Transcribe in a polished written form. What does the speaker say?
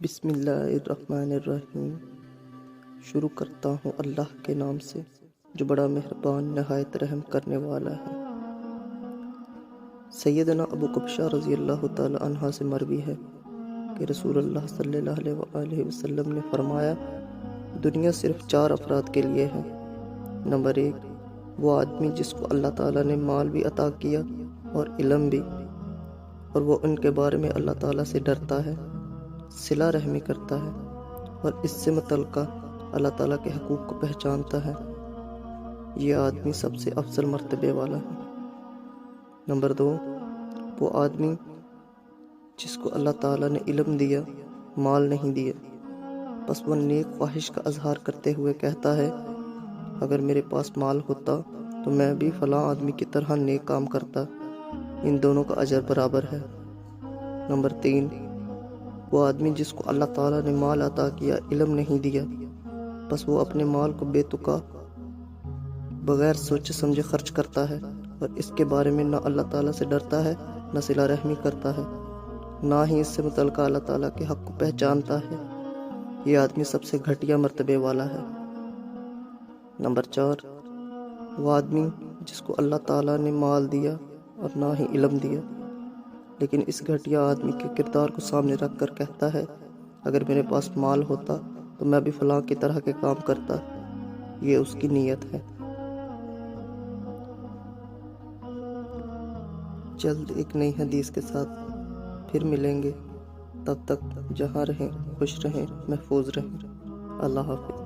بسم اللہ الرحمن الرحیم۔ شروع کرتا ہوں اللہ کے نام سے جو بڑا مہربان نہایت رحم کرنے والا ہے۔ سیدنا ابو کبشہ رضی اللہ تعالی عنہ سے مروی ہے کہ رسول اللہ صلی اللہ علیہ وآلہ وسلم نے فرمایا، دنیا صرف 4 افراد کے لیے ہے۔ نمبر 1، وہ آدمی جس کو اللہ تعالیٰ نے مال بھی عطا کیا اور علم بھی، اور وہ ان کے بارے میں اللہ تعالیٰ سے ڈرتا ہے، صلہ رحمی کرتا ہے اور اس سے متعلقہ اللہ تعالیٰ کے حقوق کو پہچانتا ہے، یہ آدمی سب سے افضل مرتبے والا ہے۔ نمبر 2، وہ آدمی جس کو اللہ تعالیٰ نے علم دیا، مال نہیں دیا، بس وہ نیک خواہش کا اظہار کرتے ہوئے کہتا ہے، اگر میرے پاس مال ہوتا تو میں بھی فلاں آدمی کی طرح نیک کام کرتا، ان دونوں کا اجر برابر ہے۔ نمبر 3، وہ آدمی جس کو اللہ تعالیٰ نے مال عطا کیا، علم نہیں دیا، بس وہ اپنے مال کو بے تکا بغیر سوچے سمجھے خرچ کرتا ہے اور اس کے بارے میں نہ اللہ تعالیٰ سے ڈرتا ہے، نہ صلہ رحمی کرتا ہے، نہ ہی اس سے متعلقہ اللہ تعالیٰ کے حق کو پہچانتا ہے، یہ آدمی سب سے گھٹیا مرتبے والا ہے۔ نمبر 4، وہ آدمی جس کو اللہ تعالیٰ نے مال دیا اور نہ ہی علم دیا، لیکن اس گھٹیا آدمی کے کردار کو سامنے رکھ کر کہتا ہے، اگر میرے پاس مال ہوتا تو میں بھی فلاں کی طرح کے کام کرتا، یہ اس کی نیت ہے۔ جلد ایک نئی حدیث کے ساتھ پھر ملیں گے، تب تک جہاں رہیں خوش رہیں، محفوظ رہیں۔ اللہ حافظ۔